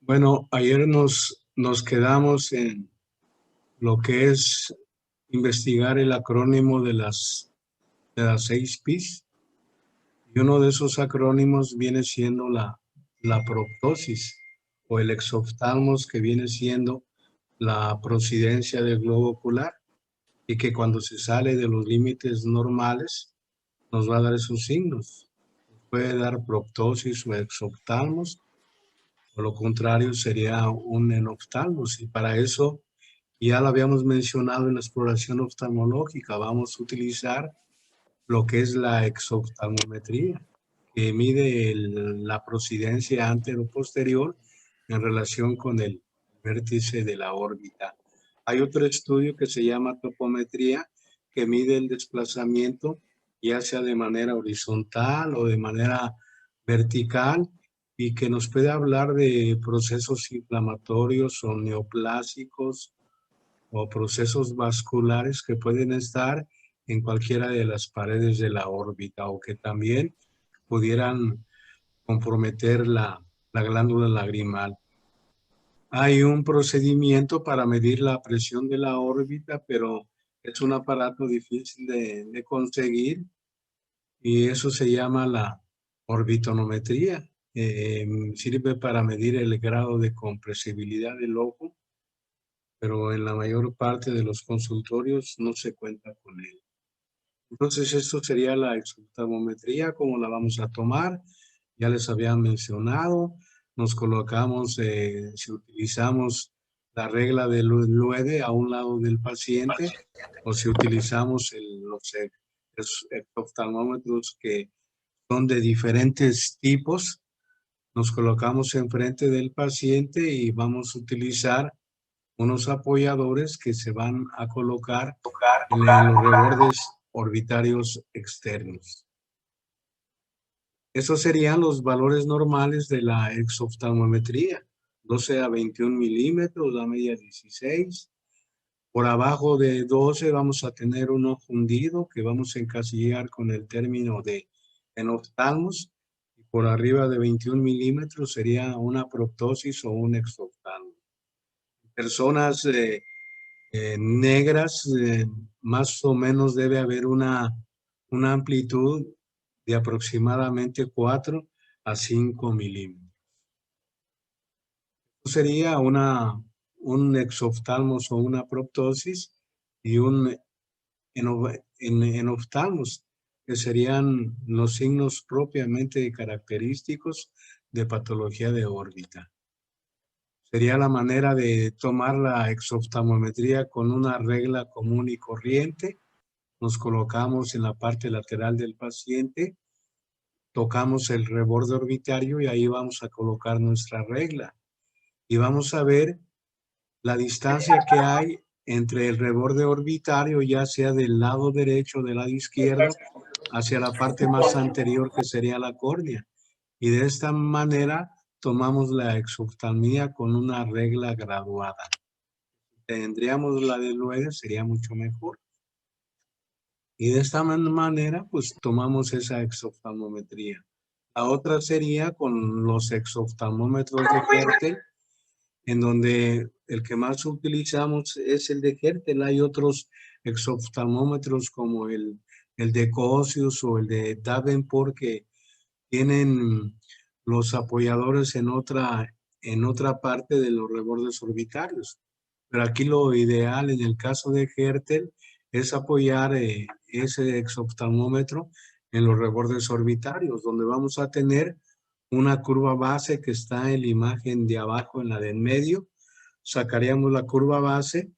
Bueno, ayer nos quedamos en lo que es investigar el acrónimo de las 6 Pis, y uno de esos acrónimos viene siendo la proptosis o el exoftalmos, que viene siendo la prosidencia del globo ocular, y que cuando se sale de los límites normales nos va a dar esos signos. Puede dar proptosis o exoftalmos, o lo contrario sería un enoftalmos, y para eso ya lo habíamos mencionado en la exploración oftalmológica. Vamos a utilizar lo que es la exoftalmometría, que mide la prosidencia antero-posterior en relación con el vértice de la órbita. Hay otro estudio que se llama topometría, que mide el desplazamiento, ya sea de manera horizontal o de manera vertical, y que nos puede hablar de procesos inflamatorios o neoplásicos o procesos vasculares que pueden estar en cualquiera de las paredes de la órbita, o que también pudieran comprometer la glándula lagrimal. Hay un procedimiento para medir la presión de la órbita, pero es un aparato difícil de conseguir, y eso se llama la orbitonometría. Sirve para medir el grado de compresibilidad del ojo, pero en la mayor parte de los consultorios no se cuenta con él. Entonces, esto sería la exoftalmometría. ¿Cómo la vamos a tomar? Ya les había mencionado. Nos colocamos, si utilizamos la regla del LUEDE a un lado del paciente, o si utilizamos los exoftalmómetros, que son de diferentes tipos, nos colocamos enfrente del paciente y vamos a utilizar unos apoyadores que se van a colocar en los rebordes orbitarios externos. Esos serían los valores normales de la exoftalmometría: 12 a 21 milímetros, la media 16. Por abajo de 12 vamos a tener un ojo hundido, que vamos a encasillar con el término de enoftalmos. Y por arriba de 21 milímetros sería una proptosis o un exoftalmo. Personas negras, más o menos debe haber una amplitud de aproximadamente 4 a 5 milímetros. Sería un exoftalmos o una proptosis, y un enoftalmos, que serían los signos propiamente característicos de patología de órbita. Sería la manera de tomar la exoftalmometría con una regla común y corriente. Nos colocamos en la parte lateral del paciente, tocamos el reborde orbitario y ahí vamos a colocar nuestra regla. Y vamos a ver la distancia que hay entre el reborde orbitario, ya sea del lado derecho o del lado izquierdo, hacia la parte más anterior, que sería la córnea. Y de esta manera tomamos la exoftalmía con una regla graduada. Tendríamos la de LUEDE, sería mucho mejor. Y de esta manera, pues tomamos esa exoftalmometría. La otra sería con los exoftalmómetros de Hertel, en donde el que más utilizamos es el de Hertel. Hay otros exoftalmómetros como el de Cosius o el de Davenport, que tienen los apoyadores en otra parte de los rebordes orbitarios. Pero aquí lo ideal en el caso de Hertel es apoyar ese exoftalmómetro en los rebordes orbitarios, donde vamos a tener una curva base que está en la imagen de abajo, en la de en medio. Sacaríamos la curva base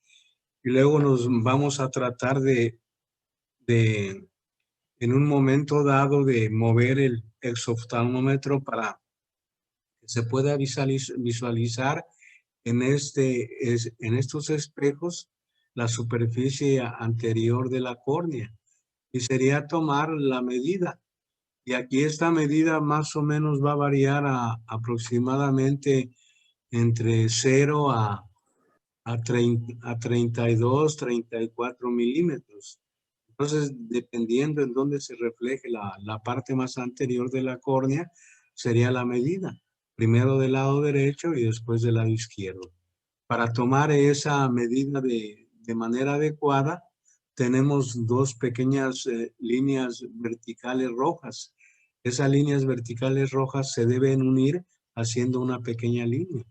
y luego nos vamos a tratar en un momento dado, de mover el exoftalmómetro para que se pueda visualizar en estos espejos la superficie anterior de la córnea, y sería tomar la medida. Y aquí esta medida más o menos va a variar aproximadamente entre 0 a 32, 34 milímetros. Entonces, dependiendo en dónde se refleje la parte más anterior de la córnea, sería la medida. primero del lado derecho y después del lado izquierdo. Para tomar esa medida de manera adecuada, tenemos dos pequeñas líneas verticales rojas. Esas líneas verticales rojas se deben unir haciendo una pequeña línea.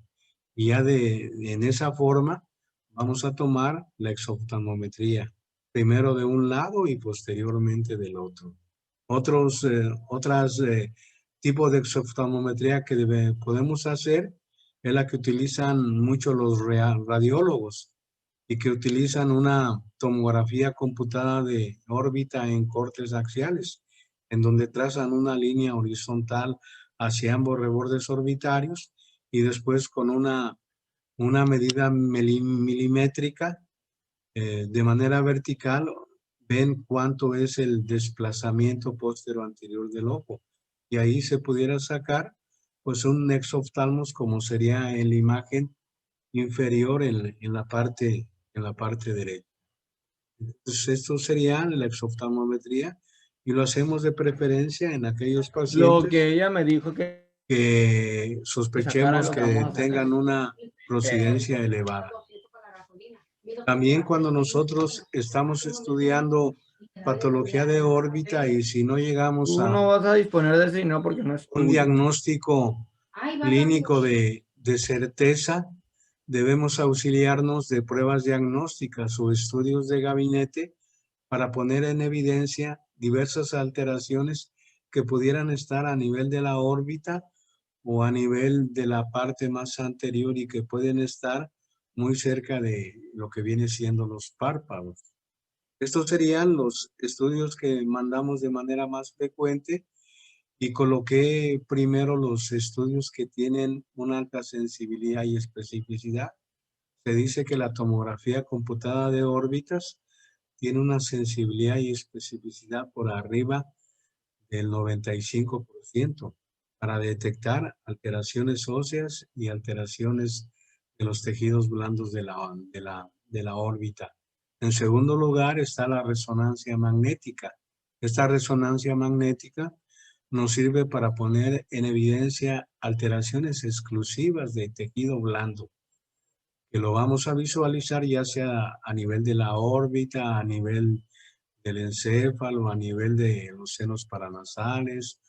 Y ya en esa forma vamos a tomar la exoftalmometría, primero de un lado y posteriormente del otro. Otros tipos de exoftalmometría que podemos hacer es la que utilizan mucho los radiólogos y que utilizan una tomografía computada de órbita en cortes axiales, en donde trazan una línea horizontal hacia ambos rebordes orbitarios y después con una medida milimétrica de manera vertical ven cuánto es el desplazamiento póstero anterior del ojo. Y ahí se pudiera sacar pues un exoftalmos como sería en la imagen inferior en la parte derecha. Entonces esto sería la exoftalmometría y lo hacemos de preferencia en aquellos Lo que pacientes ella me dijo que sacara sospechemos lo que que vamos a sacar. tengan una procidencia elevada. También cuando nosotros estamos estudiando patología de órbita y si no llegamos Tú a no vas a disponer de ese, no, porque no es un tuyo. diagnóstico clínico de certeza, debemos auxiliarnos de pruebas diagnósticas o estudios de gabinete para poner en evidencia diversas alteraciones que pudieran estar a nivel de la órbita o a nivel de la parte más anterior y que pueden estar muy cerca de lo que viene siendo los párpados. Estos serían los estudios que mandamos de manera más frecuente y coloqué primero los estudios que tienen una alta sensibilidad y especificidad. Se dice que la tomografía computada de órbitas tiene una sensibilidad y especificidad por arriba del 95% para detectar alteraciones óseas y alteraciones de los tejidos blandos de la órbita. En segundo lugar está la resonancia magnética. Esta resonancia magnética nos sirve para poner en evidencia alteraciones exclusivas de tejido blando, que lo vamos a visualizar ya sea a nivel de la órbita, a nivel del encéfalo, a nivel de los senos paranasales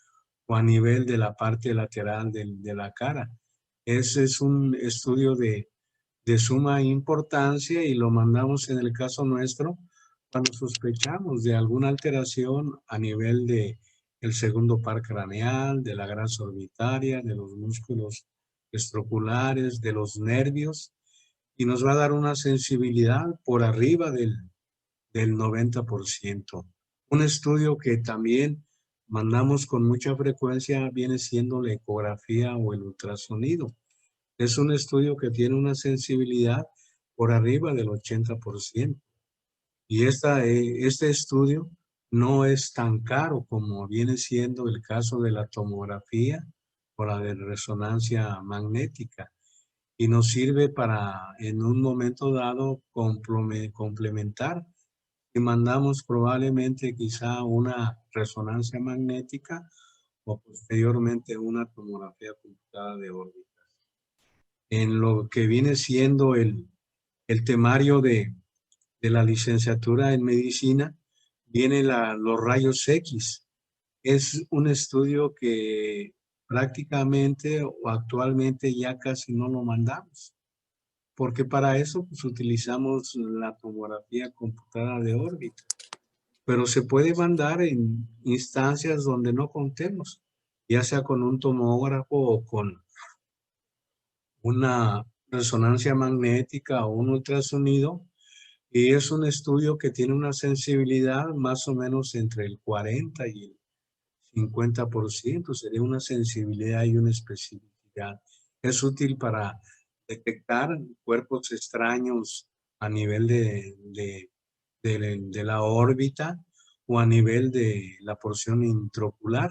o a nivel de la parte lateral de la cara. Ese es un estudio de suma importancia y lo mandamos en el caso nuestro cuando sospechamos de alguna alteración a nivel de el segundo par craneal, de la grasa orbitaria, de los músculos estroculares, de los nervios, y nos va a dar una sensibilidad por arriba del 90%. Un estudio que también mandamos con mucha frecuencia viene siendo la ecografía o el ultrasonido. Es un estudio que tiene una sensibilidad por arriba del 80%. Y este estudio no es tan caro como viene siendo el caso de la tomografía o la de resonancia magnética. Y nos sirve para, en un momento dado, complementar y mandamos probablemente quizá una resonancia magnética o posteriormente una tomografía computada de órbita. En lo que viene siendo el temario de la licenciatura en medicina, viene los rayos X. Es un estudio que prácticamente o actualmente ya casi no lo mandamos, porque para eso pues, utilizamos la tomografía computada de órbita, pero se puede mandar en instancias donde no contemos, ya sea con un tomógrafo o con una resonancia magnética o un ultrasonido, y es un estudio que tiene una sensibilidad más o menos entre el 40 y el 50%, sería una sensibilidad y una especificidad. Es útil para detectar cuerpos extraños a nivel de la órbita o a nivel de la porción intraocular.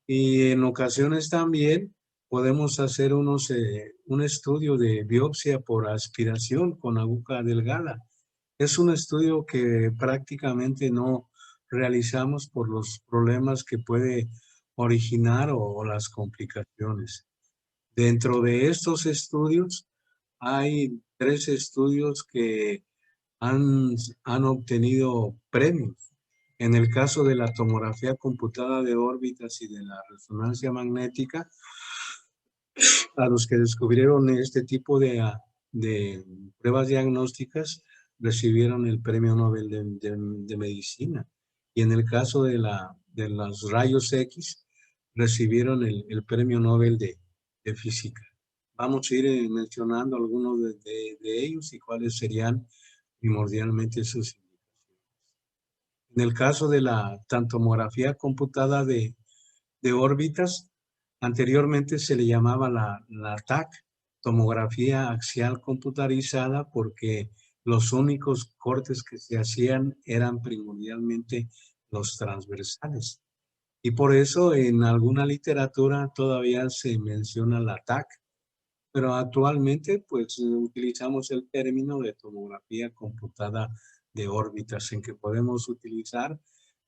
Y en ocasiones también podemos hacer un estudio de biopsia por aspiración con aguja delgada. Es un estudio que prácticamente no realizamos por los problemas que puede originar o las complicaciones. Dentro de estos estudios hay 3 estudios que han obtenido premios. En el caso de la tomografía computada de órbitas y de la resonancia magnética, a los que descubrieron este tipo de pruebas diagnósticas recibieron el Premio Nobel de Medicina. Y en el caso de los rayos X, recibieron el Premio Nobel de Física. Vamos a ir mencionando algunos de ellos y cuáles serían primordialmente sus indicaciones. En el caso de la tomografía computada de órbitas, anteriormente se le llamaba la TAC, tomografía axial computarizada, porque los únicos cortes que se hacían eran primordialmente los transversales. Y por eso en alguna literatura todavía se menciona la TAC, pero actualmente pues utilizamos el término de tomografía computada de órbitas, en que podemos utilizar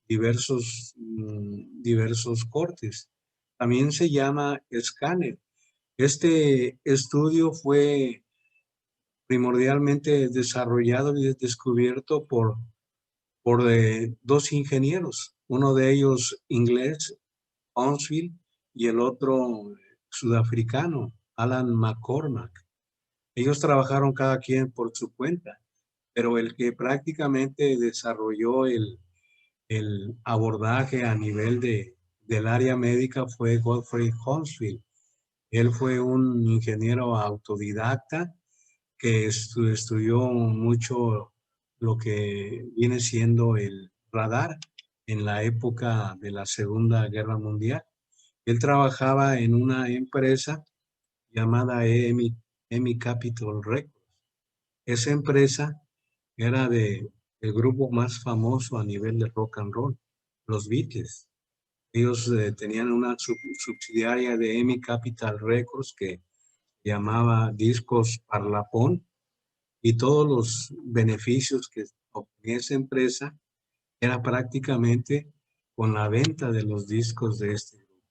diversos cortes. También se llama escáner. Este estudio fue primordialmente desarrollado y descubierto por 2 ingenieros, uno de ellos inglés, Hounsfield, y el otro sudafricano, Alan McCormack. Ellos trabajaron cada quien por su cuenta, pero el que prácticamente desarrolló el abordaje a nivel del área médica fue Godfrey Hounsfield. Él fue un ingeniero autodidacta que estudió mucho lo que viene siendo el radar en la época de la Segunda Guerra Mundial. Él trabajaba en una empresa llamada EMI Capital Records. Esa empresa era el grupo más famoso a nivel de rock and roll, los Beatles. Ellos tenían una subsidiaria de EMI Capital Records que llamaba Discos Parlapón, y todos los beneficios que obtenía esa empresa era prácticamente con la venta de los discos de este grupo.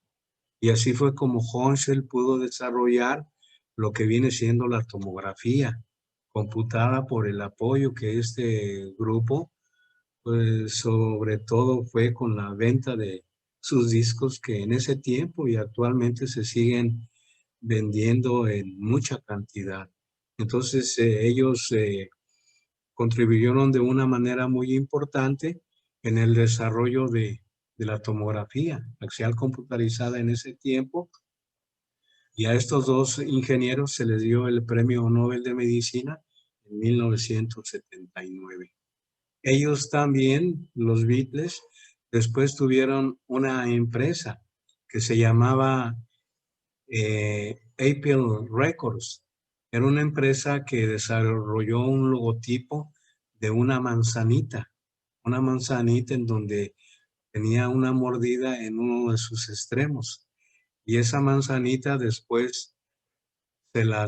Y así fue como Hounsfield pudo desarrollar lo que viene siendo la tomografía computada, por el apoyo que este grupo, pues sobre todo fue con la venta de sus discos, que en ese tiempo y actualmente se siguen vendiendo en mucha cantidad. Entonces ellos contribuyeron de una manera muy importante en el desarrollo de la tomografía axial computarizada en ese tiempo, y a estos 2 ingenieros se les dio el Premio Nobel de Medicina en 1979. Ellos también, los Beatles, después tuvieron una empresa que se llamaba Apple Records. Era una empresa que desarrolló un logotipo de una manzanita en donde tenía una mordida en uno de sus extremos. Y esa manzanita después se la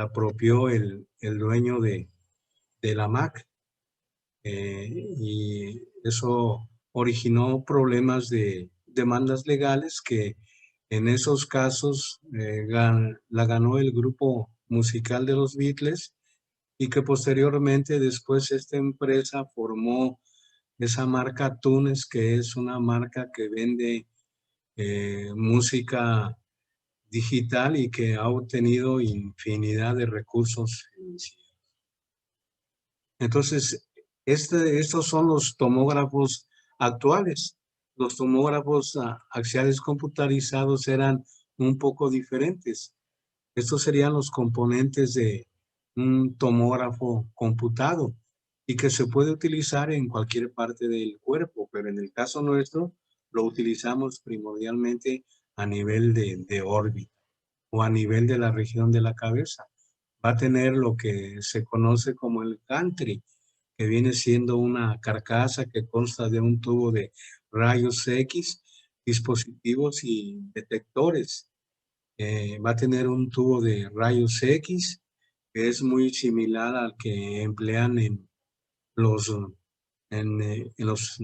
apropió el dueño de la Mac, y eso originó problemas de demandas legales que en esos casos la ganó el grupo musical de los Beatles, y que posteriormente después esta empresa formó esa marca Tunes, que es una marca que vende música digital y que ha obtenido infinidad de recursos financieros. Entonces, estos son los tomógrafos actuales. Los tomógrafos axiales computarizados eran un poco diferentes. Estos serían los componentes de un tomógrafo computado y que se puede utilizar en cualquier parte del cuerpo, pero en el caso nuestro lo utilizamos primordialmente a nivel de órbita o a nivel de la región de la cabeza. Va a tener lo que se conoce como el gantry, que viene siendo una carcasa que consta de un tubo de rayos X, dispositivos y detectores. Va a tener un tubo de rayos X que es muy similar al que emplean los, en los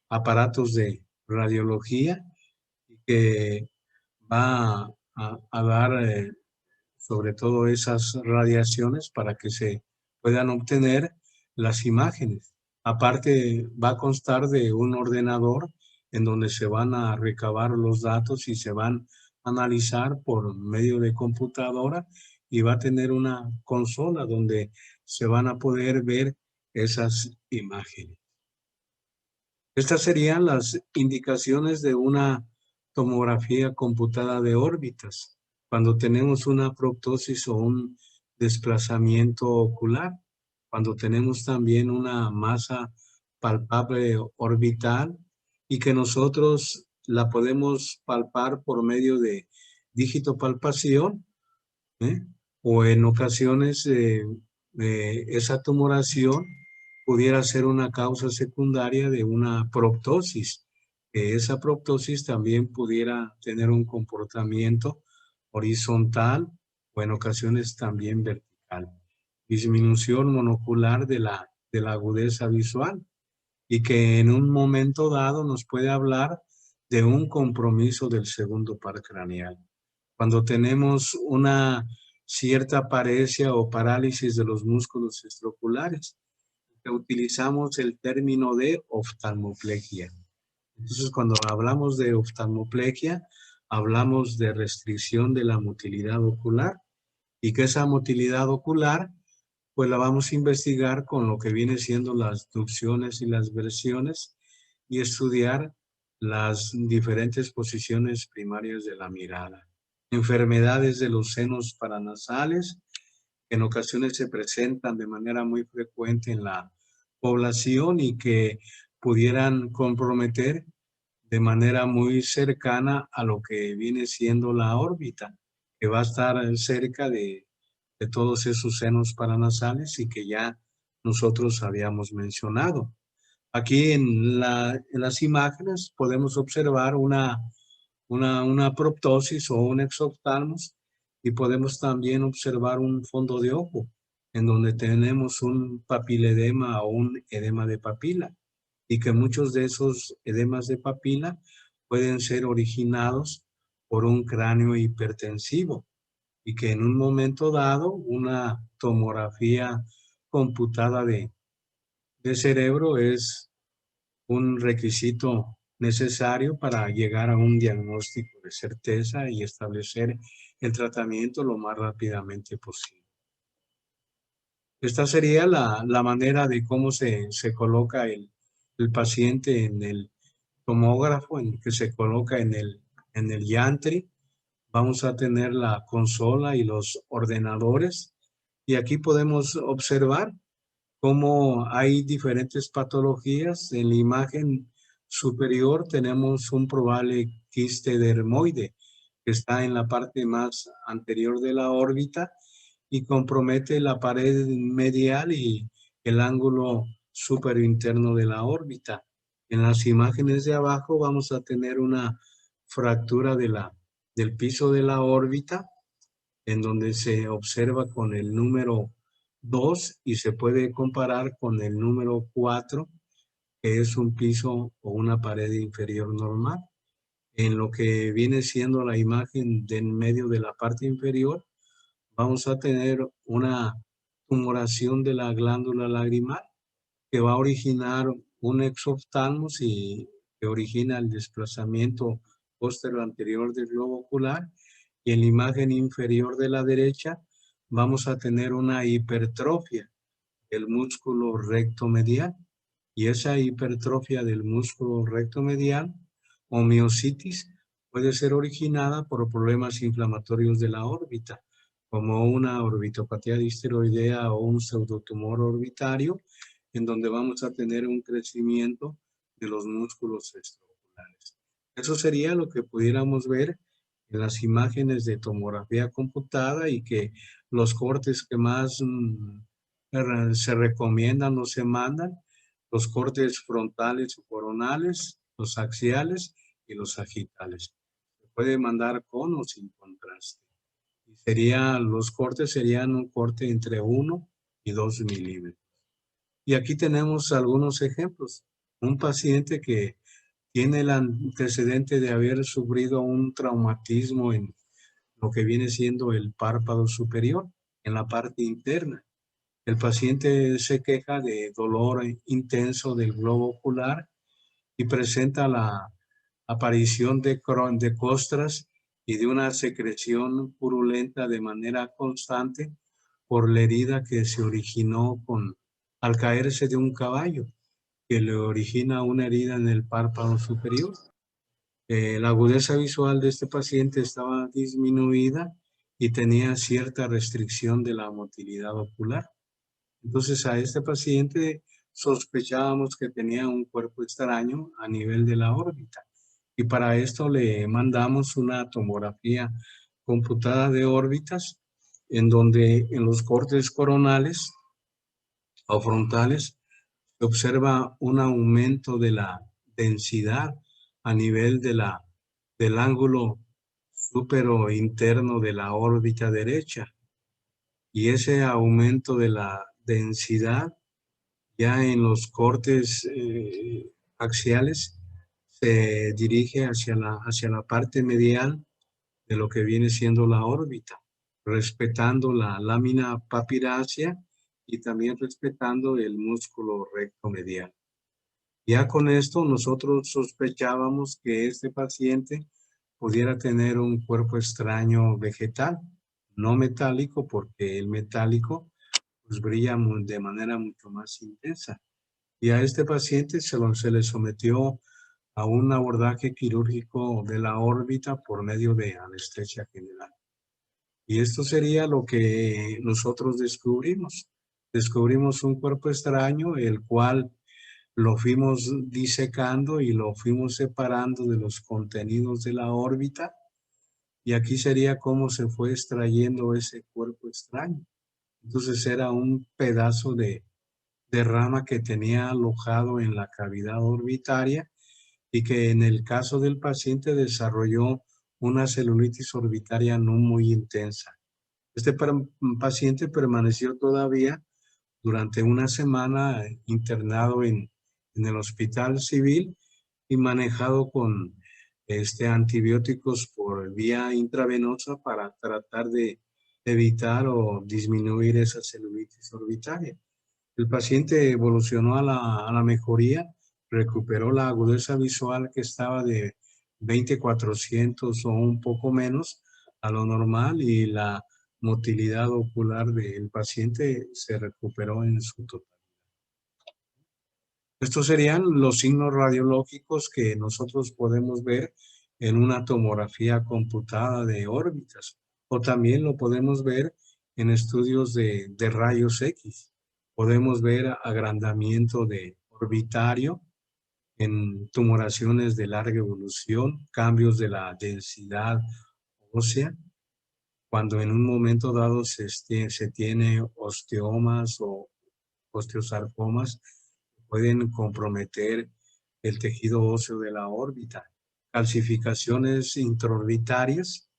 aparatos de radiología, y que va a dar sobre todo esas radiaciones para que se puedan obtener las imágenes. Aparte, va a constar de un ordenador en donde se van a recabar los datos y se van a analizar por medio de computadora, y va a tener una consola donde se van a poder ver esas imágenes. Estas serían las indicaciones de una tomografía computada de órbitas, cuando tenemos una proptosis o un desplazamiento ocular, cuando tenemos también una masa palpable orbital y que nosotros la podemos palpar por medio de dígito-palpación, ¿eh? O en ocasiones esa tumoración pudiera ser una causa secundaria de una proptosis. Esa proptosis también pudiera tener un comportamiento horizontal o en ocasiones también vertical. Disminución monocular de la agudeza visual, y que en un momento dado nos puede hablar de un compromiso del segundo par craneal. Cuando tenemos una cierta paresia o parálisis de los músculos extraoculares, utilizamos el término de oftalmoplegia. Entonces, cuando hablamos de oftalmoplegia, hablamos de restricción de la motilidad ocular, y que esa motilidad ocular pues la vamos a investigar con lo que viene siendo las ducciones y las versiones, y estudiar las diferentes posiciones primarias de la mirada. Enfermedades de los senos paranasales, que en ocasiones se presentan de manera muy frecuente en la población y que pudieran comprometer de manera muy cercana a lo que viene siendo la órbita, que va a estar cerca de todos esos senos paranasales y que ya nosotros habíamos mencionado. Aquí en las imágenes podemos observar una proptosis o un exoftalmos, y podemos también observar un fondo de ojo en donde tenemos un papiledema o un edema de papila, y que muchos de esos edemas de papila pueden ser originados por un cráneo hipertensivo, y que en un momento dado una tomografía computada de cerebro es un requisito necesario para llegar a un diagnóstico de certeza y establecer el tratamiento lo más rápidamente posible. Esta sería la manera de cómo se coloca el paciente en el tomógrafo, en que se coloca en el Yantri. Vamos a tener la consola y los ordenadores, y aquí podemos observar cómo hay diferentes patologías. En la imagen superior tenemos un probable quiste dermoide que está en la parte más anterior de la órbita y compromete la pared medial y el ángulo superinterno de la órbita. En las imágenes de abajo vamos a tener una fractura del piso de la órbita, en donde se observa con el número 2 y se puede comparar con el número 4, que es un piso o una pared inferior normal. En lo que viene siendo la imagen de en medio de la parte inferior, vamos a tener una tumoración de la glándula lagrimal que va a originar un exoftalmos y que origina el desplazamiento póstero anterior del globo ocular. Y en la imagen inferior de la derecha vamos a tener una hipertrofia del músculo recto medial. Y esa hipertrofia del músculo recto medial o miositis puede ser originada por problemas inflamatorios de la órbita, como una orbitopatía disteroidea o un pseudotumor orbitario, en donde vamos a tener un crecimiento de los músculos extraoculares. Eso sería lo que pudiéramos ver en las imágenes de tomografía computada, y que los cortes que más se recomiendan o se mandan, los cortes frontales o coronales, los axiales y los sagitales. Se puede mandar con o sin contraste. Los cortes serían un corte entre 1 y 2 milímetros. Y aquí tenemos algunos ejemplos. Un paciente que tiene el antecedente de haber sufrido un traumatismo en lo que viene siendo el párpado superior, en la parte interna. El paciente se queja de dolor intenso del globo ocular y presenta la aparición de costras y de una secreción purulenta de manera constante por la herida que se originó al caerse de un caballo, que le origina una herida en el párpado superior. La agudeza visual de este paciente estaba disminuida y tenía cierta restricción de la motilidad ocular. Entonces a este paciente sospechábamos que tenía un cuerpo extraño a nivel de la órbita y para esto le mandamos una tomografía computada de órbitas en donde en los cortes coronales o frontales se observa un aumento de la densidad a nivel del ángulo súpero interno de la órbita derecha. Y ese aumento de la densidad ya en los cortes axiales se dirige hacia la parte medial de lo que viene siendo la órbita, respetando la lámina papirácea y también respetando el músculo recto medial. Ya con esto nosotros sospechábamos que este paciente pudiera tener un cuerpo extraño vegetal, no metálico, porque el metálico pues brilla de manera mucho más intensa. Y a este paciente se le sometió a un abordaje quirúrgico de la órbita por medio de anestesia general. Y esto sería lo que nosotros descubrimos. Descubrimos un cuerpo extraño, el cual lo fuimos disecando y lo fuimos separando de los contenidos de la órbita. Y aquí sería cómo se fue extrayendo ese cuerpo extraño. Entonces era un pedazo de rama que tenía alojado en la cavidad orbitaria y que en el caso del paciente desarrolló una celulitis orbitaria no muy intensa. Este paciente permaneció todavía durante una semana internado en el hospital civil y manejado con antibióticos por vía intravenosa para tratar de evitar o disminuir esa celulitis orbitaria. El paciente evolucionó a la mejoría, recuperó la agudeza visual que estaba de 20/400 o un poco menos a lo normal y la motilidad ocular del paciente se recuperó en su totalidad. Estos serían los signos radiológicos que nosotros podemos ver en una tomografía computada de órbitas o también lo podemos ver en estudios de rayos X. Podemos ver agrandamiento de orbitario en tumoraciones de larga evolución, cambios de la densidad ósea, cuando en un momento dado se tiene osteomas o osteosarcomas, pueden comprometer el tejido óseo de la órbita. Calcificaciones intraorbitarias,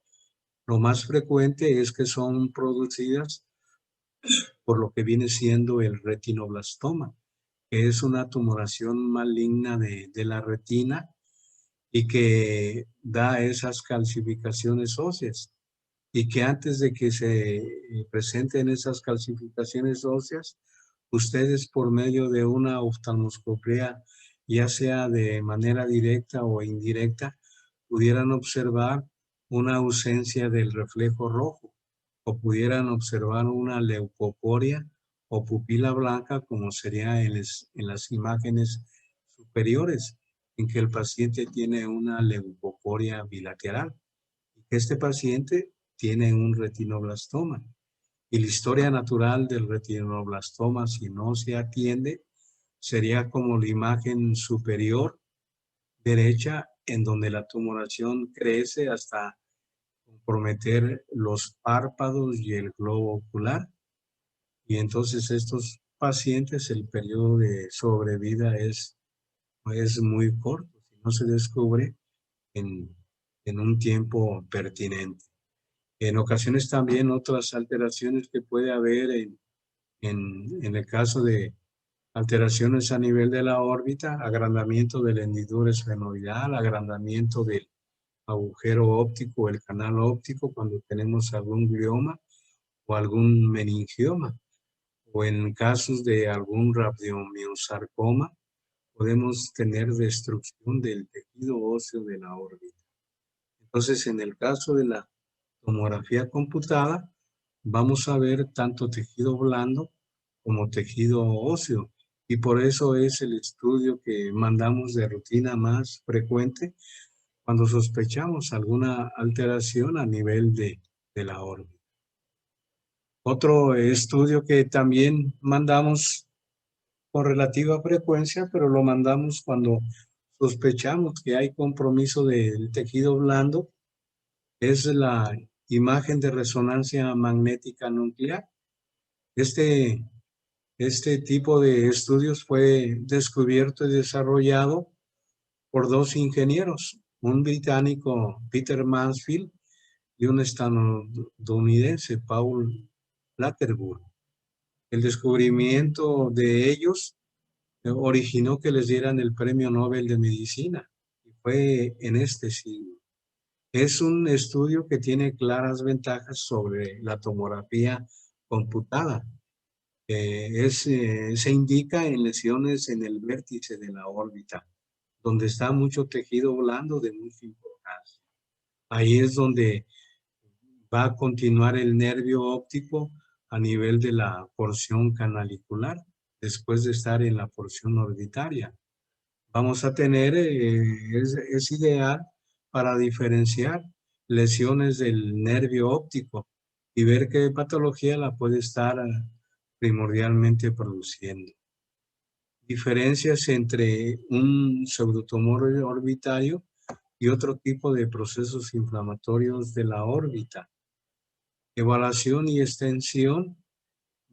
lo más frecuente es que son producidas por lo que viene siendo el retinoblastoma, que es una tumoración maligna de la retina y que da esas calcificaciones óseas. Y que antes de que se presenten esas calcificaciones óseas, ustedes por medio de una oftalmoscopia, ya sea de manera directa o indirecta, pudieran observar una ausencia del reflejo rojo o pudieran observar una leucocoria o pupila blanca como sería en las imágenes superiores, en que el paciente tiene una leucocoria bilateral. Este paciente tiene un retinoblastoma y la historia natural del retinoblastoma, si no se atiende, sería como la imagen superior derecha en donde la tumoración crece hasta comprometer los párpados y el globo ocular. Y entonces estos pacientes, el periodo de sobrevida es muy corto, si no se descubre en un tiempo pertinente. En ocasiones también otras alteraciones que puede haber en el caso de alteraciones a nivel de la órbita, agrandamiento del hendidura esfenoidal, agrandamiento del agujero óptico, el canal óptico, cuando tenemos algún glioma o algún meningioma, o en casos de algún radiomiosarcoma, podemos tener destrucción del tejido óseo de la órbita. Entonces, en el caso de la tomografía computada, vamos a ver tanto tejido blando como tejido óseo. Y por eso es el estudio que mandamos de rutina más frecuente cuando sospechamos alguna alteración a nivel de la órbita. Otro estudio que también mandamos con relativa frecuencia, pero lo mandamos cuando sospechamos que hay compromiso del tejido blando, es la imagen de resonancia magnética nuclear. Este tipo de estudios fue descubierto y desarrollado por dos ingenieros, un británico, Peter Mansfield, y un estadounidense, Paul Latterburg. El descubrimiento de ellos originó que les dieran el Premio Nobel de Medicina, y fue en este siglo. Es un estudio que tiene claras ventajas sobre la tomografía computada. Se indica en lesiones en el vértice de la órbita, donde está mucho tejido blando de mucha importancia. Ahí es donde va a continuar el nervio óptico a nivel de la porción canalicular, después de estar en la porción orbitaria. Vamos a tener, es ideal para diferenciar lesiones del nervio óptico y ver qué patología la puede estar primordialmente produciendo. Diferencias entre un pseudotumor orbitario y otro tipo de procesos inflamatorios de la órbita. Evaluación y extensión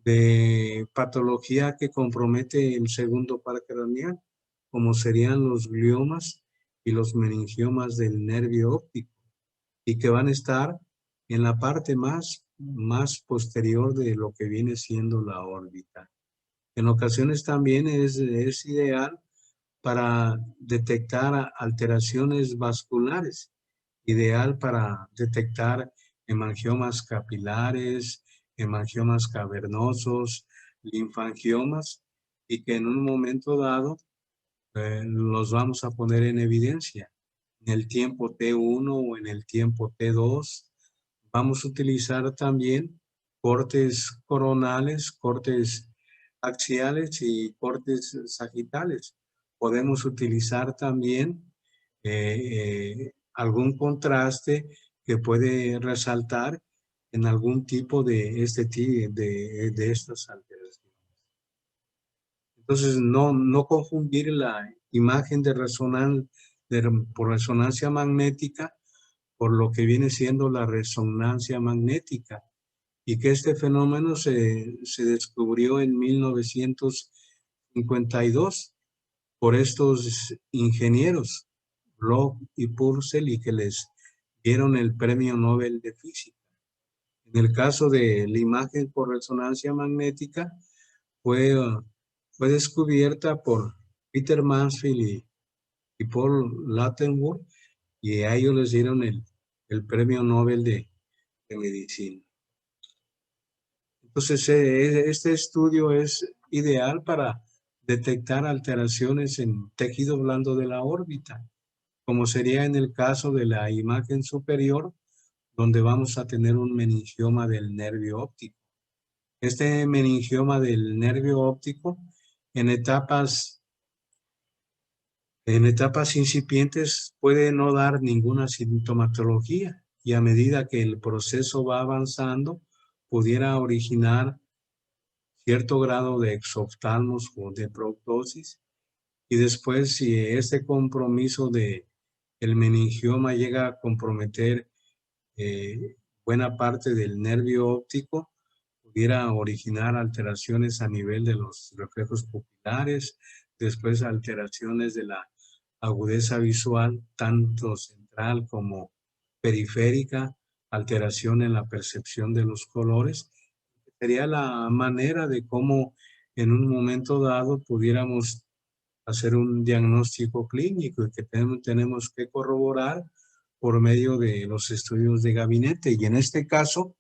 de patología que compromete el segundo par craneal, como serían los gliomas y los meningiomas del nervio óptico, y que van a estar en la parte más posterior de lo que viene siendo la órbita. En ocasiones también es ideal para detectar alteraciones vasculares, ideal para detectar hemangiomas capilares, hemangiomas cavernosos, linfangiomas, y que en un momento dado los vamos a poner en evidencia. En el tiempo T1 o en el tiempo T2 vamos a utilizar también cortes coronales, cortes axiales y cortes sagitales. Podemos utilizar también algún contraste que puede resaltar en algún tipo de estas alteraciones. Entonces, no confundir la imagen de por resonancia magnética por lo que viene siendo la resonancia magnética, y que este fenómeno se descubrió en 1952 por estos ingenieros, Bloch y Purcell, y que les dieron el Premio Nobel de Física. En el caso de la imagen por resonancia magnética, fue descubierta por Peter Mansfield y Paul Latterburg, y a ellos les dieron el Premio Nobel de Medicina. Entonces, este estudio es ideal para detectar alteraciones en tejido blando de la órbita, como sería en el caso de la imagen superior, donde vamos a tener un meningioma del nervio óptico. Este meningioma del nervio óptico, en etapas incipientes, puede no dar ninguna sintomatología, y a medida que el proceso va avanzando, pudiera originar cierto grado de exoftalmos o de proptosis, y después, si este compromiso de el meningioma llega a comprometer buena parte del nervio óptico, pudiera originar alteraciones a nivel de los reflejos pupilares, después alteraciones de la agudeza visual, tanto central como periférica, alteración en la percepción de los colores. Sería la manera de cómo en un momento dado pudiéramos hacer un diagnóstico clínico, y que tenemos que corroborar por medio de los estudios de gabinete. Y en este caso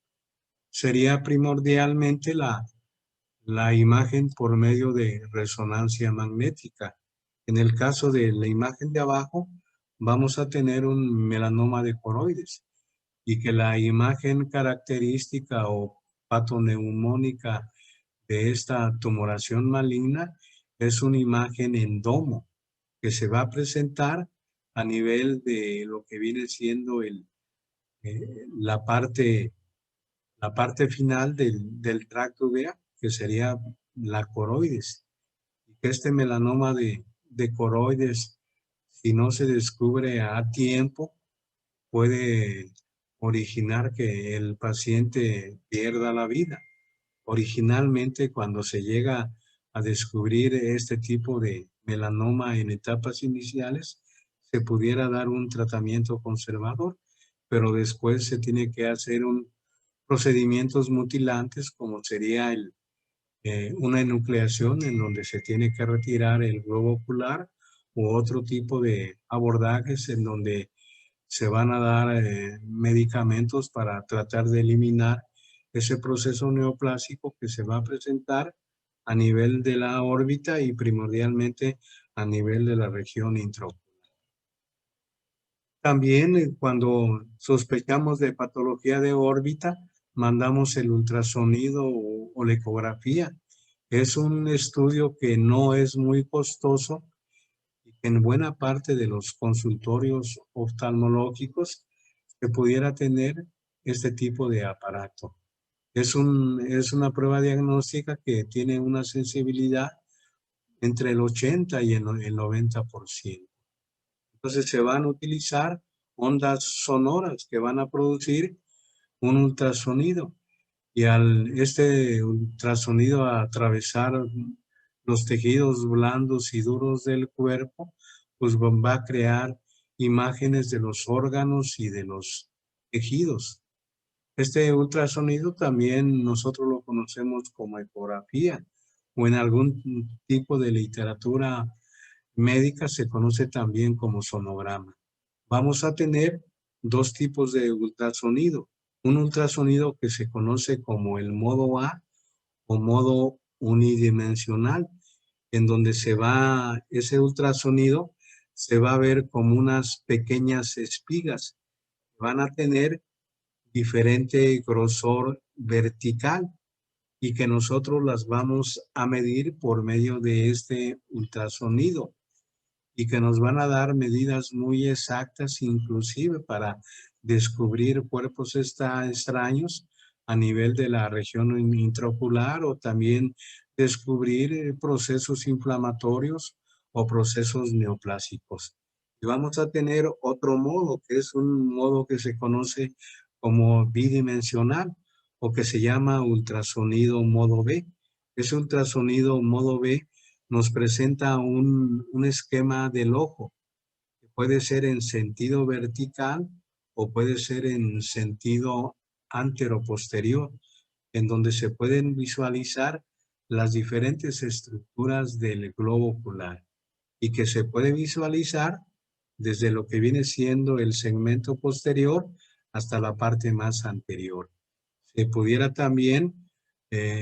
sería primordialmente la imagen por medio de resonancia magnética. En el caso de la imagen de abajo, vamos a tener un melanoma de coroides y que la imagen característica o patoneumónica de esta tumoración maligna es una imagen en domo que se va a presentar a nivel de lo que viene siendo la parte final del tracto vea, que sería la coroides. Y que este melanoma de coroides, si no se descubre a tiempo, puede originar que el paciente pierda la vida. Originalmente, cuando se llega a descubrir este tipo de melanoma en etapas iniciales, se pudiera dar un tratamiento conservador, pero después se tiene que hacer procedimientos mutilantes, como sería una enucleación en donde se tiene que retirar el globo ocular u otro tipo de abordajes en donde se van a dar medicamentos para tratar de eliminar ese proceso neoplásico que se va a presentar a nivel de la órbita y primordialmente a nivel de la región intraocular. También cuando sospechamos de patología de órbita, mandamos el ultrasonido o la ecografía. Es un estudio que no es muy costoso y que en buena parte de los consultorios oftalmológicos se pudiera tener este tipo de aparato. Es una prueba diagnóstica que tiene una sensibilidad entre el 80 y el 90%. Entonces se van a utilizar ondas sonoras que van a producir un ultrasonido. Y al este ultrasonido atravesar los tejidos blandos y duros del cuerpo, pues va a crear imágenes de los órganos y de los tejidos. Este ultrasonido también nosotros lo conocemos como ecografía o en algún tipo de literatura médica se conoce también como sonograma. Vamos a tener dos tipos de ultrasonido. Un ultrasonido que se conoce como el modo A o modo unidimensional, en donde ese ultrasonido se va a ver como unas pequeñas espigas. Van a tener diferente grosor vertical y que nosotros las vamos a medir por medio de este ultrasonido y que nos van a dar medidas muy exactas, inclusive para descubrir cuerpos extraños a nivel de la región intraocular o también descubrir procesos inflamatorios o procesos neoplásicos. Y vamos a tener otro modo, que es un modo que se conoce como bidimensional o que se llama ultrasonido modo B. Ese ultrasonido modo B nos presenta un esquema del ojo, que puede ser en sentido vertical o puede ser en sentido antero-posterior, en donde se pueden visualizar las diferentes estructuras del globo ocular y que se puede visualizar desde lo que viene siendo el segmento posterior hasta la parte más anterior. Se pudiera también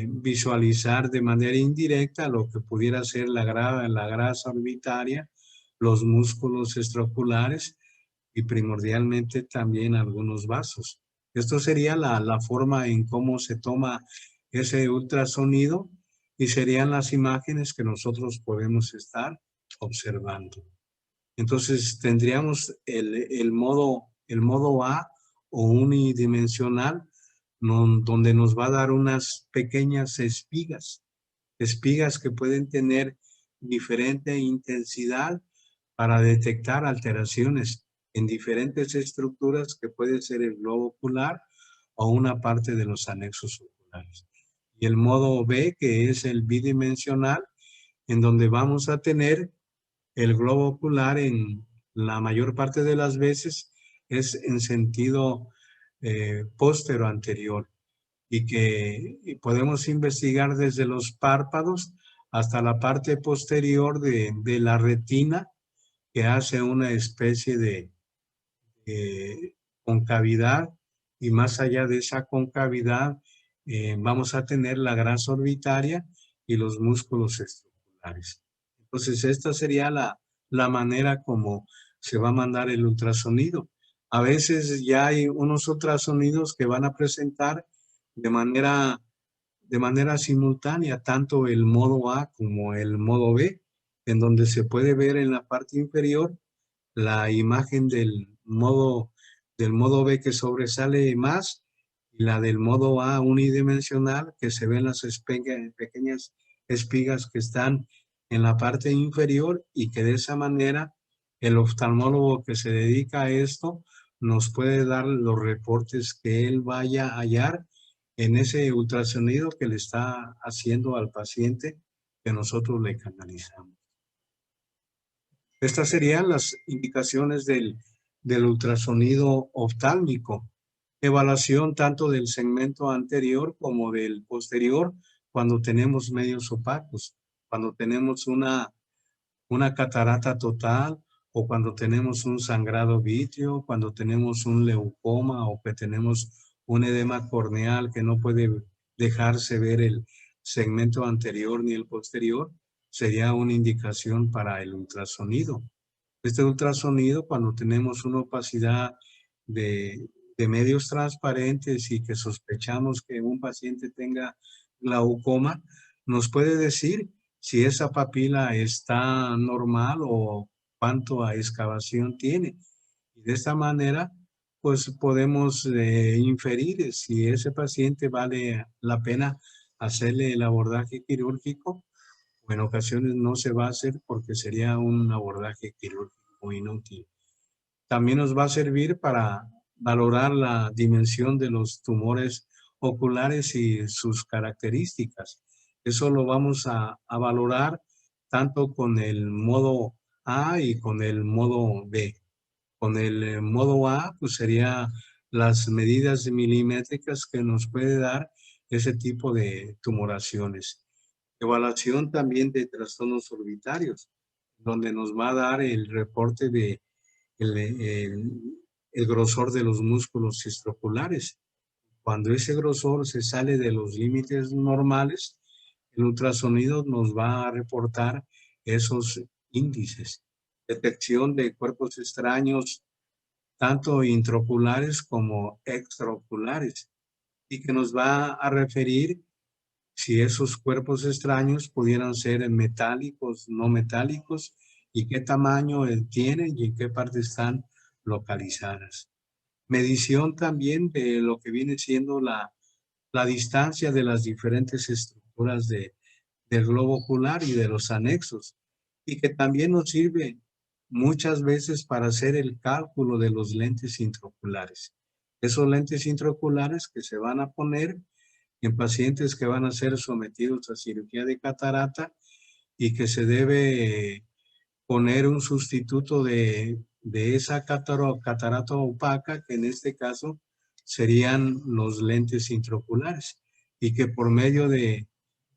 visualizar de manera indirecta lo que pudiera ser la grasa orbitaria, los músculos extraoculares y primordialmente también algunos vasos. Esto sería la forma en cómo se toma ese ultrasonido y serían las imágenes que nosotros podemos estar observando. Entonces tendríamos el modo A o unidimensional, donde nos va a dar unas pequeñas espigas que pueden tener diferente intensidad para detectar alteraciones en diferentes estructuras que puede ser el globo ocular o una parte de los anexos oculares. Y el modo B, que es el bidimensional, en donde vamos a tener el globo ocular en la mayor parte de las veces es en sentido póstero anterior y que podemos investigar desde los párpados hasta la parte posterior de la retina, que hace una especie de concavidad, y más allá de esa concavidad vamos a tener la grasa orbitaria y los músculos estructurales. Entonces, esta sería la manera como se va a mandar el ultrasonido. A veces ya hay unos ultrasonidos que van a presentar de manera simultánea, tanto el modo A como el modo B, en donde se puede ver en la parte inferior la imagen del modo B que sobresale más, y la del modo A unidimensional, que se ven las pequeñas espigas que están en la parte inferior, y que de esa manera el oftalmólogo que se dedica a esto nos puede dar los reportes que él vaya a hallar en ese ultrasonido que le está haciendo al paciente que nosotros le canalizamos. Estas serían las indicaciones del ultrasonido oftálmico. Evaluación tanto del segmento anterior como del posterior cuando tenemos medios opacos, cuando tenemos una catarata total, o cuando tenemos un sangrado vítreo, cuando tenemos un leucoma, o que tenemos un edema corneal que no puede dejarse ver el segmento anterior ni el posterior, sería una indicación para el ultrasonido. Este ultrasonido, cuando tenemos una opacidad de medios transparentes y que sospechamos que un paciente tenga glaucoma, nos puede decir si esa papila está normal o cuánto a excavación tiene. Y de esta manera, pues podemos inferir si ese paciente vale la pena hacerle el abordaje quirúrgico, o en ocasiones no se va a hacer porque sería un abordaje quirúrgico inútil. También nos va a servir para valorar la dimensión de los tumores oculares y sus características. Eso lo vamos a valorar tanto con el modo A y con el modo B. Con el modo A, pues sería las medidas milimétricas que nos puede dar ese tipo de tumoraciones. Evaluación también de trastornos orbitarios, donde nos va a dar el reporte de el grosor de los músculos extraoculares. Cuando ese grosor se sale de los límites normales, el ultrasonido nos va a reportar esos índices. Detección de cuerpos extraños, tanto intraoculares como extraoculares, y que nos va a referir si esos cuerpos extraños pudieran ser metálicos, no metálicos, y qué tamaño tienen y en qué parte están localizadas. Medición también de lo que viene siendo la distancia de las diferentes estructuras del globo ocular y de los anexos, y que también nos sirve muchas veces para hacer el cálculo de los lentes intraoculares. Esos lentes intraoculares que se van a poner en pacientes que van a ser sometidos a cirugía de catarata, y que se debe poner un sustituto de esa catarata opaca, que en este caso serían los lentes intraoculares, y que por medio de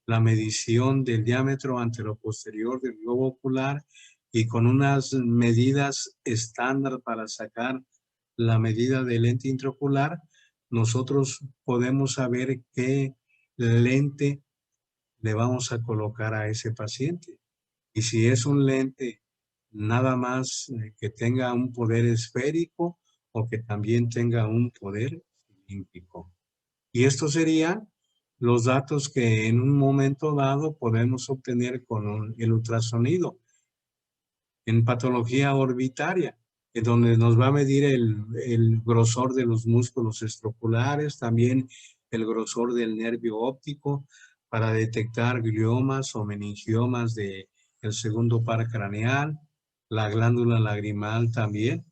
la medición del diámetro anteroposterior del globo ocular y con unas medidas estándar para sacar la medida del lente intraocular, nosotros podemos saber qué lente le vamos a colocar a ese paciente. Y si es un lente nada más que tenga un poder esférico, o que también tenga un poder cilíndrico. Y estos serían los datos que en un momento dado podemos obtener con el ultrasonido en patología orbitaria, en donde nos va a medir el grosor de los músculos extraoculares, también el grosor del nervio óptico, para detectar gliomas o meningiomas del segundo par craneal. La glándula lagrimal también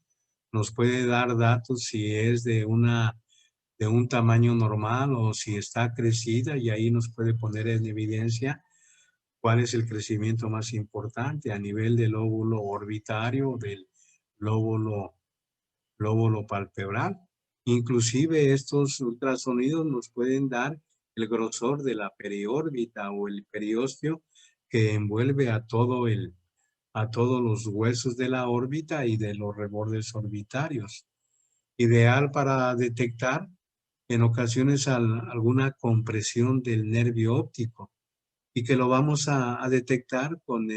nos puede dar datos si es de un tamaño normal o si está crecida, y ahí nos puede poner en evidencia cuál es el crecimiento más importante a nivel del lóbulo orbitario, del lóbulo palpebral. Inclusive estos ultrasonidos nos pueden dar el grosor de la periórbita o el periósteo que envuelve a todos los huesos de la órbita y de los rebordes orbitarios. ideal para detectar en ocasiones alguna compresión del nervio óptico y que lo vamos a detectar con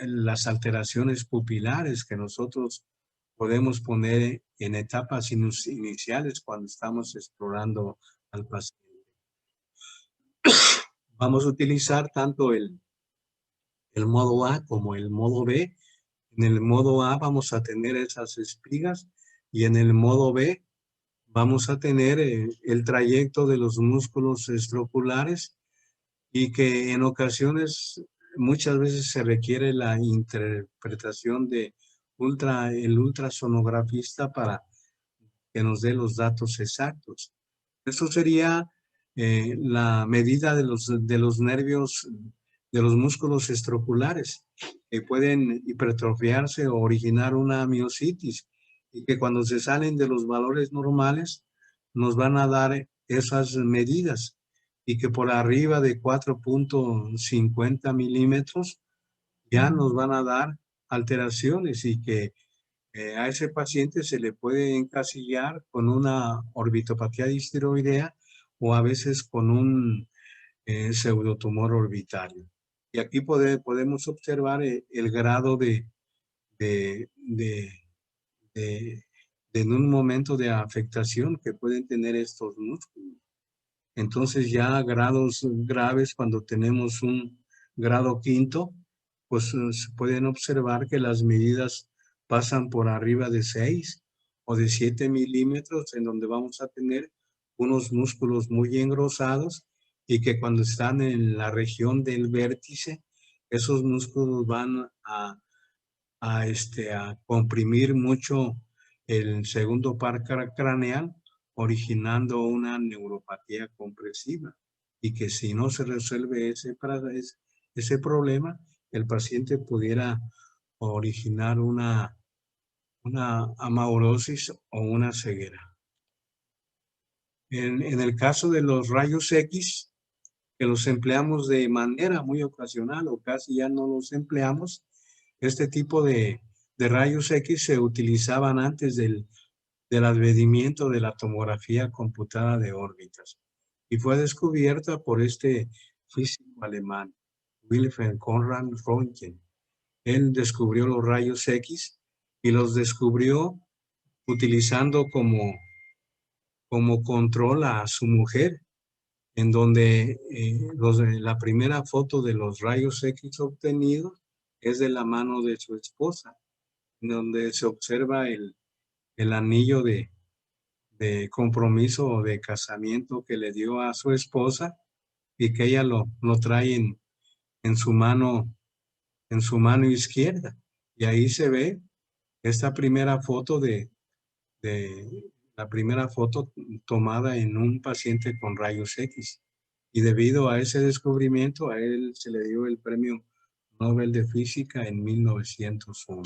las alteraciones pupilares que nosotros podemos poner en etapas iniciales cuando estamos explorando al paciente. Vamos a utilizar tanto el modo A como el modo B. En el modo A vamos a tener esas espigas y en el modo B vamos a tener el trayecto de los músculos escroculares y que en ocasiones, muchas veces se requiere la interpretación de el ultrasonografista para que nos dé los datos exactos. Eso sería la medida de los nervios, de los músculos escroculares, que pueden hipertrofiarse o originar una miositis, y que cuando se salen de los valores normales, nos van a dar esas medidas, y que por arriba de 4.50 milímetros ya nos van a dar alteraciones y que a ese paciente se le puede encasillar con una orbitopatía distiroidea o a veces con un pseudotumor orbitario. Y aquí podemos observar el grado de, de, de, en un momento de afectación que pueden tener estos músculos. Entonces ya grados graves, cuando tenemos un grado quinto, pues se pueden observar que las medidas pasan por arriba de 6 o de 7 milímetros, en donde vamos a tener unos músculos muy engrosados y que cuando están en la región del vértice, esos músculos van a comprimir mucho el segundo par craneal, originando una neuropatía compresiva, y que si no se resuelve ese problema, el paciente pudiera originar una amaurosis o una ceguera. En el caso de los rayos X, que los empleamos de manera muy ocasional o casi ya no los empleamos, este tipo de rayos X se utilizaban antes del advenimiento de la tomografía computada de órbitas y fue descubierta por este físico alemán, Wilhelm Conrad Röntgen. Él descubrió los rayos X y los descubrió utilizando como control a su mujer, en donde la primera foto de los rayos X obtenidos es de la mano de su esposa, en donde se observa el anillo de compromiso o de casamiento que le dio a su esposa y que ella lo trae en su mano izquierda. Y ahí se ve esta primera foto la primera foto tomada en un paciente con rayos X. Y debido a ese descubrimiento, a él se le dio el Premio Nobel de Física en 1901.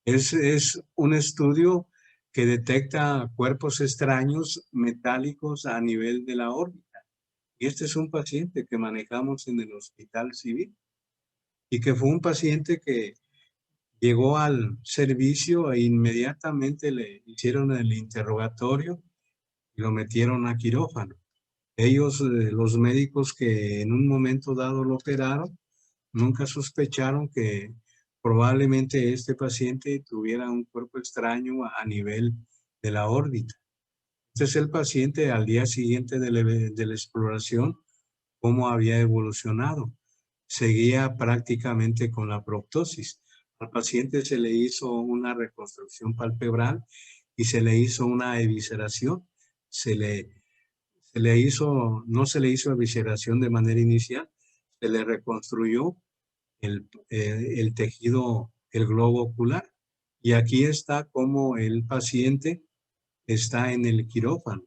Es un estudio que detecta cuerpos extraños metálicos a nivel de la órbita. Y este es un paciente que manejamos en el Hospital Civil y que fue un paciente que llegó al servicio e inmediatamente le hicieron el interrogatorio y lo metieron a quirófano. Ellos, los médicos que en un momento dado lo operaron, nunca sospecharon que probablemente este paciente tuviera un cuerpo extraño a nivel de la órbita. Este es el paciente al día siguiente de la exploración, cómo había evolucionado. Seguía prácticamente con la proptosis. Al paciente se le hizo una reconstrucción palpebral y se le hizo una evisceración. No se le hizo evisceración de manera inicial, se le reconstruyó el tejido, el globo ocular. Y aquí está cómo el paciente está en el quirófano.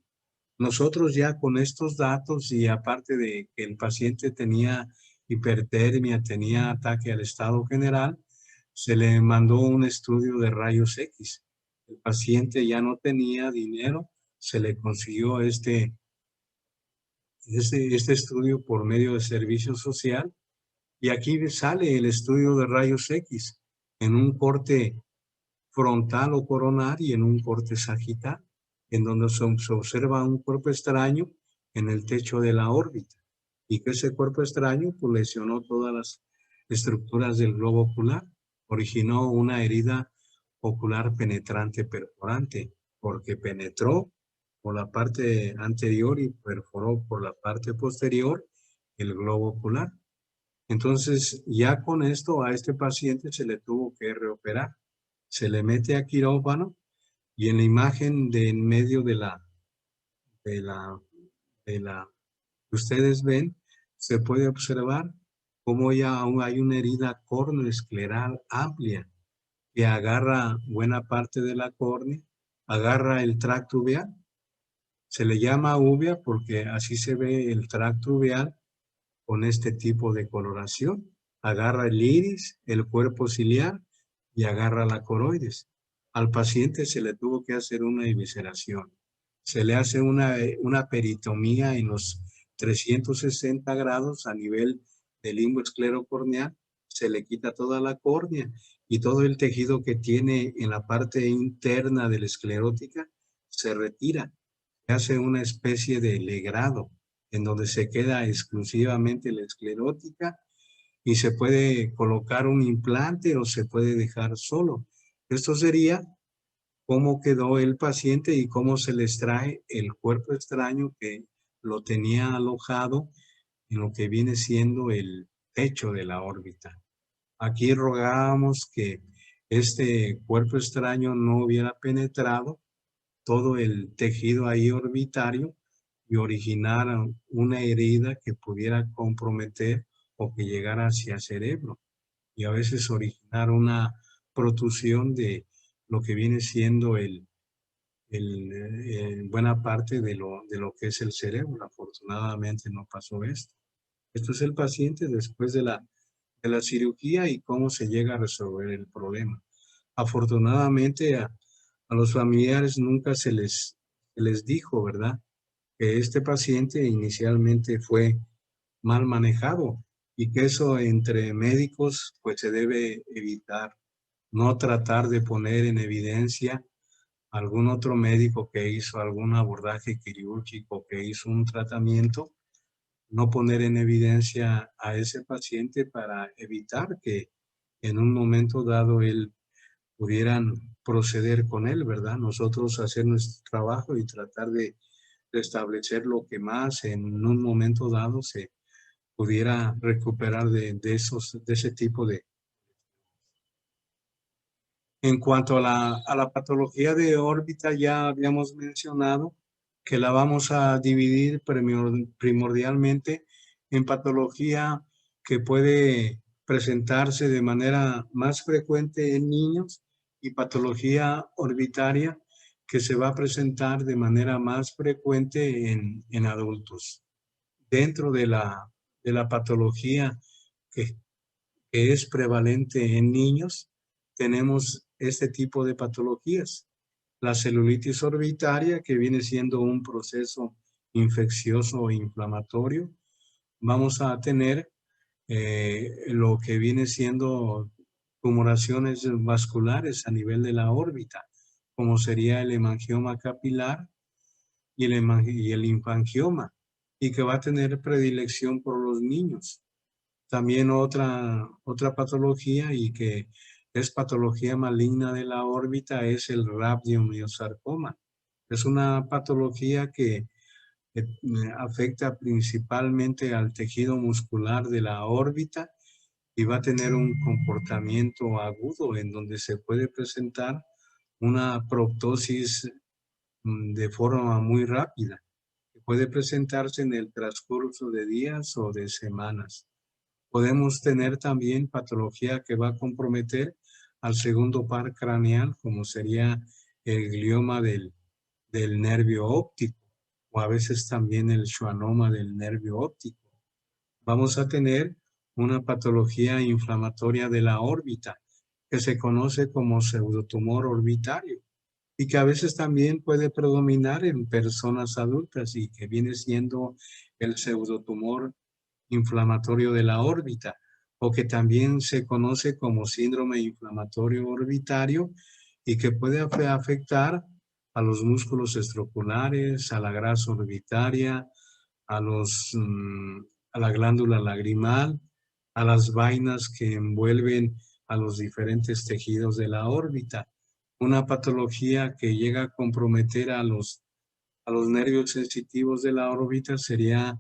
Nosotros ya con estos datos y aparte de que el paciente tenía hipertermia, tenía ataque al estado general, se le mandó un estudio de rayos X. El paciente ya no tenía dinero, se le consiguió este estudio por medio de servicio social y aquí sale el estudio de rayos X en un corte frontal o coronar y en un corte sagital, en donde se observa un cuerpo extraño en el techo de la órbita, y que ese cuerpo extraño pues, lesionó todas las estructuras del globo ocular, originó una herida ocular penetrante perforante, porque penetró por la parte anterior y perforó por la parte posterior el globo ocular. Entonces, ya con esto a este paciente se le tuvo que reoperar. Se le mete a quirófano y en la imagen de en medio de la, de la que ustedes ven, se puede observar cómo ya aún hay una herida córneo-escleral amplia que agarra buena parte de la córnea, agarra el tracto uveal. Se le llama uvea porque así se ve el tracto uveal con este tipo de coloración. Agarra el iris, el cuerpo ciliar y agarra la coroides. Al paciente se le tuvo que hacer una evisceración. Se le hace una peritomía en los 360 grados a nivel del limbo esclerocorneal. Se le quita toda la córnea y todo el tejido que tiene en la parte interna de la esclerótica se retira. Se hace una especie de legrado en donde se queda exclusivamente la esclerótica y se puede colocar un implante o se puede dejar solo. Esto sería cómo quedó el paciente y cómo se le extrae el cuerpo extraño que lo tenía alojado en lo que viene siendo el techo de la órbita. Aquí rogábamos que este cuerpo extraño no hubiera penetrado todo el tejido ahí orbitario y originara una herida que pudiera comprometer o que llegara hacia el cerebro y a veces originar una protusión de lo que viene siendo buena parte de lo que es el cerebro. Afortunadamente no pasó esto. Esto es el paciente después de la cirugía y cómo se llega a resolver el problema. Afortunadamente a los familiares nunca se les dijo, ¿verdad? Que este paciente inicialmente fue mal manejado y que eso entre médicos pues se debe evitar. No tratar de poner en evidencia algún otro médico que hizo algún abordaje quirúrgico, que hizo un tratamiento, no poner en evidencia a ese paciente para evitar que en un momento dado él pudieran proceder con él, ¿verdad? Nosotros hacer nuestro trabajo y tratar de establecer lo que más en un momento dado se pudiera recuperar de ese tipo de. En cuanto a la patología de órbita, ya habíamos mencionado que la vamos a dividir primordialmente en patología que puede presentarse de manera más frecuente en niños y patología orbitaria que se va a presentar de manera más frecuente en adultos. Dentro de la patología que es prevalente en niños, tenemos este tipo de patologías. La celulitis orbitaria, que viene siendo un proceso infeccioso o inflamatorio. Vamos a tener lo que viene siendo tumoraciones vasculares a nivel de la órbita, como sería el hemangioma capilar y el linfangioma, y que va a tener predilección por los niños. También otra patología y que es patología maligna de la órbita es el radiomiosarcoma. Es una patología que afecta principalmente al tejido muscular de la órbita y va a tener un comportamiento agudo en donde se puede presentar una proptosis de forma muy rápida, que puede presentarse en el transcurso de días o de semanas. Podemos tener también patología que va a comprometer al segundo par craneal, como sería el glioma del nervio óptico, o a veces también el schwannoma del nervio óptico. Vamos a tener una patología inflamatoria de la órbita, que se conoce como pseudotumor orbitario, y que a veces también puede predominar en personas adultas y que viene siendo el pseudotumor inflamatorio de la órbita, o que también se conoce como síndrome inflamatorio orbitario y que puede afectar a los músculos extraoculares, a la grasa orbitaria, a a la glándula lagrimal, a las vainas que envuelven a los diferentes tejidos de la órbita. Una patología que llega a comprometer a los nervios sensitivos de la órbita sería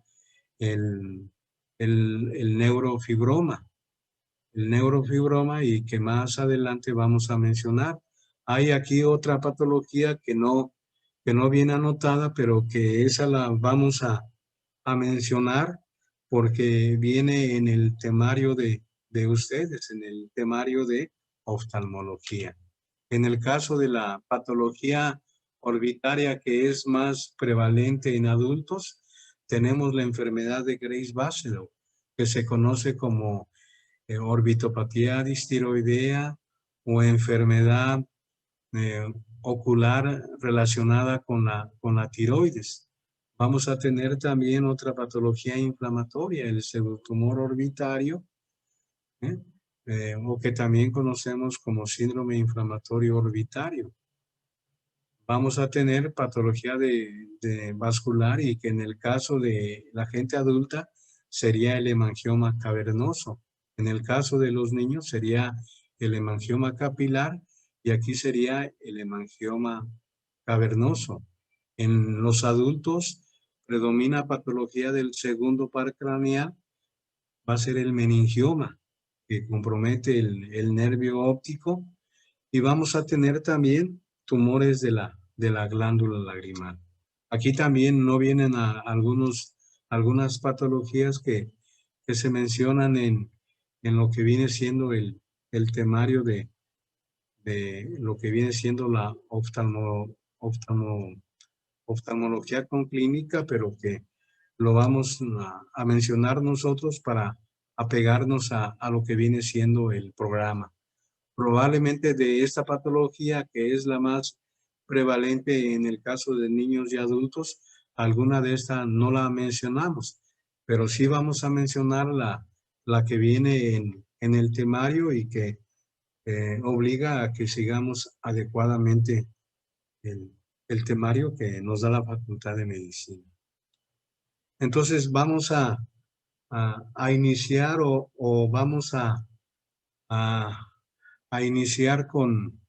el, el neurofibroma. El neurofibroma y que más adelante vamos a mencionar. Hay aquí otra patología que no viene anotada, pero que esa la vamos a mencionar porque viene en el temario de ustedes, en el temario de oftalmología. En el caso de la patología orbitaria que es más prevalente en adultos, tenemos la enfermedad de Graves-Basedow, que se conoce como orbitopatía distiroidea o enfermedad ocular relacionada con la tiroides. Vamos a tener también otra patología inflamatoria, el pseudotumor orbitario, o que también conocemos como síndrome inflamatorio orbitario. Vamos a tener patología de vascular y que en el caso de la gente adulta sería el hemangioma cavernoso. En el caso de los niños sería el hemangioma capilar y aquí sería el hemangioma cavernoso. En los adultos predomina patología del segundo par craneal, va a ser el meningioma, que compromete el nervio óptico, y vamos a tener también tumores de la glándula lagrimal. Aquí también no vienen algunas patologías que se mencionan en lo que viene siendo el temario de lo que viene siendo la oftalmología conclínica, pero que lo vamos a mencionar nosotros para apegarnos a lo que viene siendo el programa. Probablemente de esta patología, que es la más prevalente en el caso de niños y adultos, alguna de estas no la mencionamos, pero sí vamos a mencionar la que viene en el temario y que obliga a que sigamos adecuadamente el temario que nos da la Facultad de Medicina. Entonces vamos a iniciar o vamos a iniciar con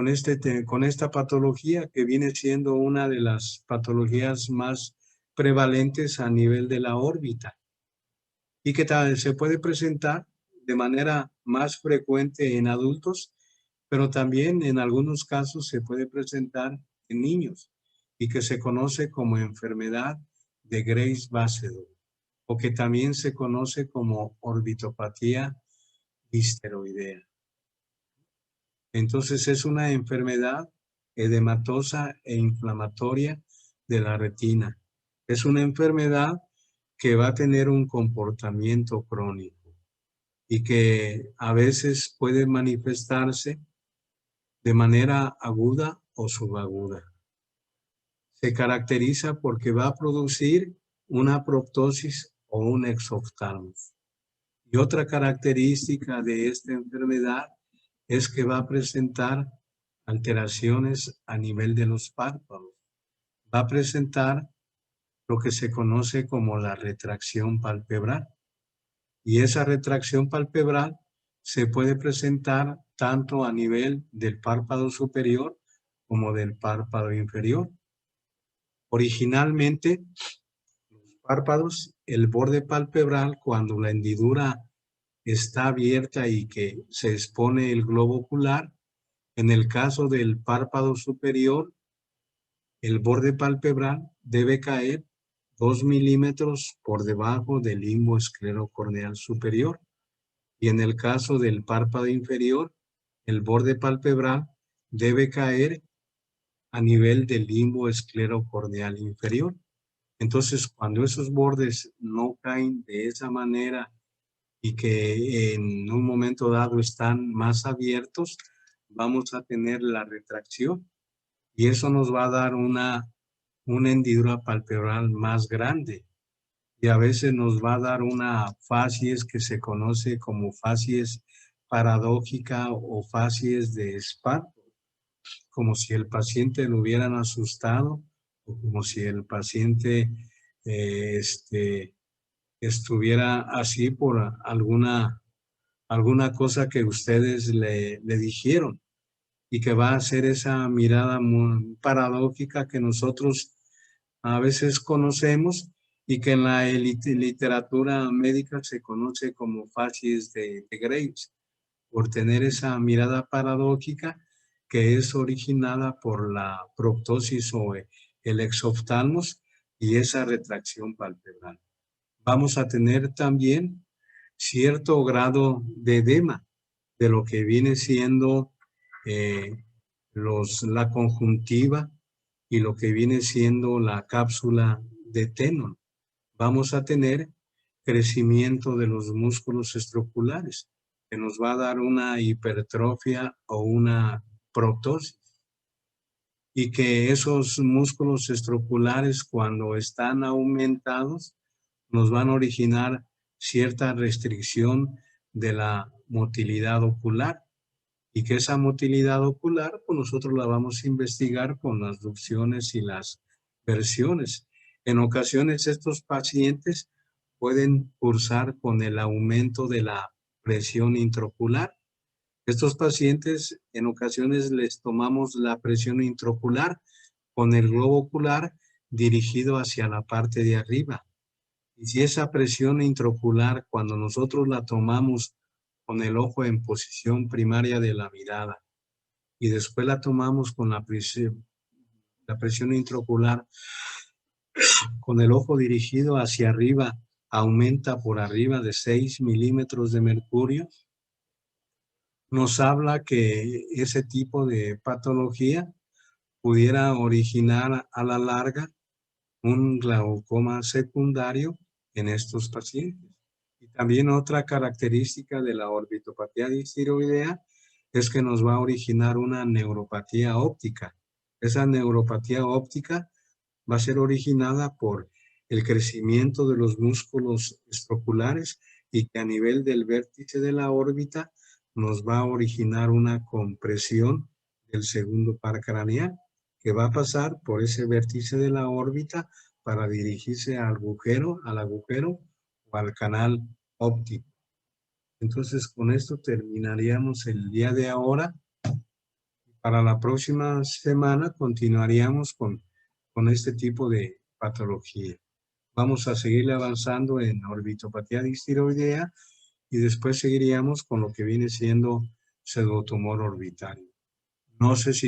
esta patología que viene siendo una de las patologías más prevalentes a nivel de la órbita y que se puede presentar de manera más frecuente en adultos, pero también en algunos casos se puede presentar en niños y que se conoce como enfermedad de Graves-Basedow o que también se conoce como orbitopatía histeroidea. Entonces es una enfermedad edematosa e inflamatoria de la retina. Es una enfermedad que va a tener un comportamiento crónico y que a veces puede manifestarse de manera aguda o subaguda. Se caracteriza porque va a producir una proptosis o un exoftalmos. Y otra característica de esta enfermedad es que va a presentar alteraciones a nivel de los párpados. Va a presentar lo que se conoce como la retracción palpebral. Y esa retracción palpebral se puede presentar tanto a nivel del párpado superior como del párpado inferior. Originalmente, los párpados, el borde palpebral, cuando la hendidura está abierta y que se expone el globo ocular, en el caso del párpado superior, el borde palpebral debe caer 2 milímetros por debajo del limbo esclerocorneal superior. Y en el caso del párpado inferior, el borde palpebral debe caer a nivel del limbo esclerocorneal inferior. Entonces, cuando esos bordes no caen de esa manera y que en un momento dado están más abiertos, vamos a tener la retracción y eso nos va a dar una hendidura palpebral más grande y a veces nos va a dar una facies que se conoce como facies paradójica o facies de espanto. como si el paciente lo hubieran asustado o como si el paciente estuviera así por alguna cosa que ustedes le dijeron, y que va a ser esa mirada muy paradójica que nosotros a veces conocemos y que en la literatura médica se conoce como facies de Graves, por tener esa mirada paradójica que es originada por la proptosis o el exoftalmos y esa retracción palpebral. Vamos a tener también cierto grado de edema de lo que viene siendo la conjuntiva y lo que viene siendo la cápsula de Tenon. Vamos a tener crecimiento de los músculos estructurares, que nos va a dar una hipertrofia o una proptosis. Y que esos músculos estructurares, cuando están aumentados, nos van a originar cierta restricción de la motilidad ocular. Y que esa motilidad ocular, pues nosotros la vamos a investigar con las ducciones y las versiones. En ocasiones estos pacientes pueden cursar con el aumento de la presión intraocular. Estos pacientes en ocasiones les tomamos la presión intraocular con el globo ocular dirigido hacia la parte de arriba. Y si esa presión intraocular, cuando nosotros la tomamos con el ojo en posición primaria de la mirada y después la tomamos con la presión intraocular con el ojo dirigido hacia arriba, aumenta por arriba de 6 milímetros de mercurio, nos habla que ese tipo de patología pudiera originar a la larga un glaucoma secundario en estos pacientes. Y también otra característica de la orbitopatía distiroidea es que nos va a originar una neuropatía óptica. Esa neuropatía óptica va a ser originada por el crecimiento de los músculos estructurares y que a nivel del vértice de la órbita nos va a originar una compresión del segundo par craneal, que va a pasar por ese vértice de la órbita para dirigirse al agujero o al canal óptico. Entonces, con esto terminaríamos el día de ahora. Para la próxima semana continuaríamos con este tipo de patología. Vamos a seguir avanzando en orbitopatía distiroidea y después seguiríamos con lo que viene siendo pseudotumor orbitario. No sé si